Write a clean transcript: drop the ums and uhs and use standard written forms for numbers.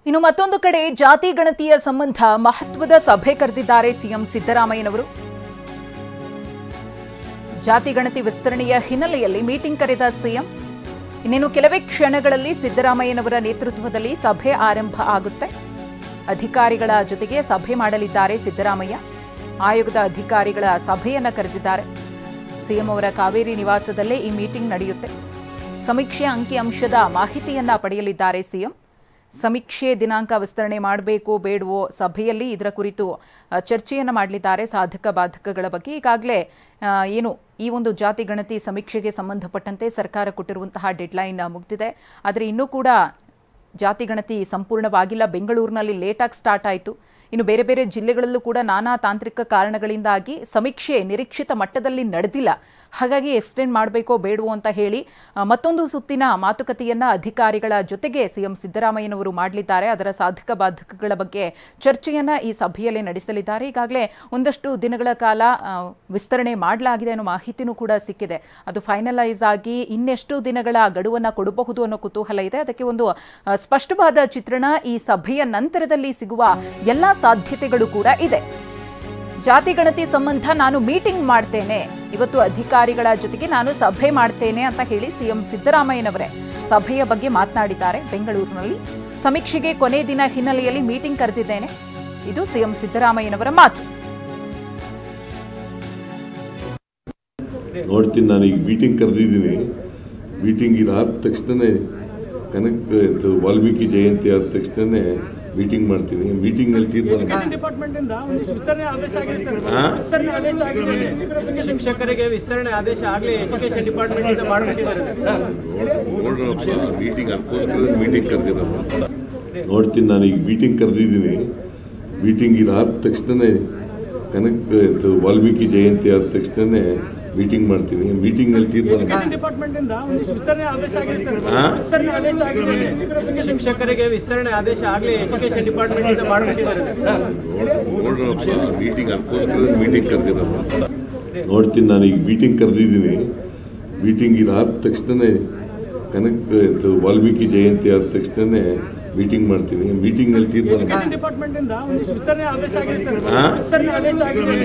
ಇನ್ನು ಮತ್ತೊಂದು ಕಡೆ ಜಾತಿ ಗಣತಿಯ ಸಂಬಂಧ ಮಹತ್ವದ ಸಭೆ ಕರೆದಿದ್ದಾರೆ ಸಿಎಂ ಸಿದ್ದರಾಮಯ್ಯನವರು. ಜಾತಿ ಗಣತಿ ವಿಸ್ತರಣೆಯ ಹಿನ್ನೆಲೆಯಲ್ಲಿ ಮೀಟಿಂಗ್ ಕರೆದ ಸಿಎಂ ಇನ್ನೇನು ಕೆಲವೇ ಕ್ಷಣಗಳಲ್ಲಿ ಸಿದ್ದರಾಮಯ್ಯನವರ ನೇತೃತ್ವದಲ್ಲಿ ಸಭೆ ಆರಂಭ ಆಗುತ್ತೆ. ಅಧಿಕಾರಿಗಳ ಜೊತೆಗೆ ಸಭೆ ಮಾಡಲಿದ್ದಾರೆ ಸಿದ್ದರಾಮಯ್ಯ. ಆಯೋಗದ ಅಧಿಕಾರಿಗಳ ಸಭೆಯನ್ನ ಕರೆದಿದ್ದಾರೆ. ಸಿಎಂ ಅವರ ಕಾವೇರಿ ನಿವಾಸದಲ್ಲೇ ಈ ಮೀಟಿಂಗ್ ನಡೆಯುತ್ತೆ. ಸಮೀಕ್ಷೆ ಅಂಕಿಅಂಶದ ಮಾಹಿತಿಯನ್ನ ಪಡೆಯಲಿದ್ದಾರೆ ಸಿಎಂ. ಸಮೀಕ್ಷೆ ದಿನಾಂಕ ವಿಸ್ತರಣೆ ಮಾಡಬೇಕೋ ಬೇಡವೋ ಸಭೆಯಲ್ಲಿ ಇದರ ಕುರಿತು ಚರ್ಚೆಯನ್ನು ಮಾಡಲಿದ್ದಾರೆ. ಸಾಧಕ ಬಾಧಕಗಳ ಬಗ್ಗೆ ಈಗಾಗಲೇ ಏನು ಈ ಒಂದು ಜಾತಿ ಗಣತಿ ಸಮೀಕ್ಷೆಗೆ ಸಂಬಂಧಪಟ್ಟಂತೆ ಸರ್ಕಾರ ಕೊಟ್ಟಿರುವಂತಹ ಡೆಡ್ಲೈನ್ ಮುಗಿದಿದೆ. ಆದರೆ ಇನ್ನೂ ಕೂಡ ಜಾತಿ ಗಣತಿ ಸಂಪೂರ್ಣವಾಗಿಲ್ಲ. ಬೆಂಗಳೂರಿನಲ್ಲಿ ಲೇಟಾಗಿ ಸ್ಟಾರ್ಟ್ ಆಯಿತು. ಇನ್ನು ಬೇರೆ ಬೇರೆ ಜಿಲ್ಲೆಗಳಲ್ಲೂ ಕೂಡ ನಾನಾ ತಾಂತ್ರಿಕ ಕಾರಣಗಳಿಂದಾಗಿ ಸಮೀಕ್ಷೆ ನಿರೀಕ್ಷಿತ ಮಟ್ಟದಲ್ಲಿ ನಡೆದಿಲ್ಲ. ಹಾಗಾಗಿ ಎಕ್ಸ್ಟೆಂಡ್ ಮಾಡಬೇಕೋ ಬೇಡವೋ ಅಂತ ಹೇಳಿ ಮತ್ತೊಂದು ಸುತ್ತಿನ ಮಾತುಕತೆಯನ್ನ ಅಧಿಕಾರಿಗಳ ಜೊತೆಗೆ ಸಿಎಂ ಸಿದ್ದರಾಮಯ್ಯನವರು ಮಾಡಲಿದ್ದಾರೆ. ಅದರ ಸಾಧಕ ಬಾಧಕಗಳ ಬಗ್ಗೆ ಚರ್ಚೆಯನ್ನ ಈ ಸಭೆಯಲ್ಲಿ ನಡೆಸಲಿದ್ದಾರೆ. ಈಗಾಗಲೇ ಒಂದಷ್ಟು ದಿನಗಳ ಕಾಲ ವಿಸ್ತರಣೆ ಮಾಡಲಾಗಿದೆ ಅನ್ನೋ ಮಾಹಿತಿನೂ ಕೂಡ ಸಿಕ್ಕಿದೆ. ಅದು ಫೈನಲೈಸ್ ಆಗಿ ಇನ್ನೆಷ್ಟು ದಿನಗಳ ಗಡುವನ್ನು ಕೊಡಬಹುದು ಅನ್ನೋ ಕುತೂಹಲ ಇದೆ. ಅದಕ್ಕೆ ಒಂದು ಸ್ಪಷ್ಟವಾದ ಚಿತ್ರಣ ಈ ಸಭೆಯ ನಂತರದಲ್ಲಿ ಸಿಗುವ ಎಲ್ಲ ಸಾಧ್ಯತೆಗಳು ಕೂಡ ಇದೆ. ಜಾತಿ ಗಣತಿ ಸಂಬಂಧ ನಾನು ಮೀಟಿಂಗ್ ಮಾಡ್ತೇನೆ, ಇವತ್ತು ಅಧಿಕಾರಿಗಳ ಜೊತೆಗೆ ನಾನು ಸಭೆ ಮಾಡ್ತೇನೆ ಅಂತ ಹೇಳಿ ಸಿಎಂ ಸಿದ್ದರಾಮಯ್ಯನವರೇ ಸಭೆಯ ಬಗ್ಗೆ ಮಾತನಾಡಿದ್ದಾರೆ. ಬೆಂಗಳೂರಿನಲ್ಲಿ ಸಮೀಕ್ಷೆಗೆ ಕೊನೆ ದಿನ ಹಿನ್ನೆಲೆಯಲ್ಲಿ ಮೀಟಿಂಗ್ ಕರೆದಿದ್ದೇನೆ, ಇದು ಸಿಎಂ ಸಿದ್ದರಾಮಯ್ಯನವರ ಮಾತು. ನೋಡ್ತೀನಿ, ನಾನು ಈಗ ಮೀಟಿಂಗ್ ಕರೆದಿದ್ದೀನಿ. ಮೀಟಿಂಗ್ ಇದಾದ ತಕ್ಷಣನೇ ವಾಲ್ಮೀಕಿ ಜಯಂತಿ ಆದ ತಕ್ಷಣನೇ ಮೀಟಿಂಗ್ ಮಾಡ್ತೀನಿ. ಮೀಟಿಂಗ್ ನಲ್ಲಿ ಶಿಕ್ಷಕರಿಗೆ ವಿಸ್ತರಣೆ ಆದೇಶ ಆಗಲಿ ಎಜುಕೇಶನ್ ಡಿಪಾರ್ಟ್ಮೆಂಟ್ ಇಂದ ಮಾಡಿಬಿಟ್ಟಿದ್ದಾರೆ. ಮೀಟಿಂಗ್ ಅದಕ್ಕೋಸ್ಕರ ಮೀಟಿಂಗ್ ಕರೆದಿರೋದು. ನೋಡ್ತೀನಿ, ನಾನು ಈಗ ಮೀಟಿಂಗ್ ಕರೆದಿದ್ದೀನಿ. ಮೀಟಿಂಗ್ ಇದಾದ ತಕ್ಷಣನೇ ವಾಲ್ಮೀಕಿ ಜಯಂತಿ ಆದ ತಕ್ಷಣನೇ ಮೀಟಿಂಗ್ ಮಾಡ್ತೀನಿ. ಮೀಟಿಂಗ್ ನಲ್ಲಿ ಡಿಪಾರ್ಟ್ಮೆಂಟ್ ಇಂದ ವಿಸ್ತರಣೆ ಆದೇಶ ಆಗಿದೆ. ಶಿಕ್ಷಕರಿಗೆ ವಿಸ್ತರಣೆ ಆದೇಶ ಆಗಲಿ ಎಜುಕೇಶನ್ ಡಿಪಾರ್ಟ್ಮೆಂಟ್ ಇಂದ ಮಾಡಿಬಿಟ್ಟಿದ್ದಾರೆ. ಮೀಟಿಂಗ್ ಅದಕ್ಕೋಸ್ಕರ ಮೀಟಿಂಗ್ ಕರೆದಿರೋದು. ನೋಡ್ತೀನಿ, ನಾನು ಈಗ ಮೀಟಿಂಗ್ ಕರೆದಿದ್ದೀನಿ. ಮೀಟಿಂಗ್ ಇದಾದ ತಕ್ಷಣನೇ ವಾಲ್ಮೀಕಿ ಜಯಂತಿ ಆದ ತಕ್ಷಣನೇ ಮೀಟಿಂಗ್ ಮಾಡ್ತೀನಿ. ಮೀಟಿಂಗ್ ನಲ್ಲಿ ಡಿಪಾರ್ಟ್ಮೆಂಟ್ ಇಂದ ವಿಸ್ತರಣೆ ಆದೇಶ ಆಗಿದೆ.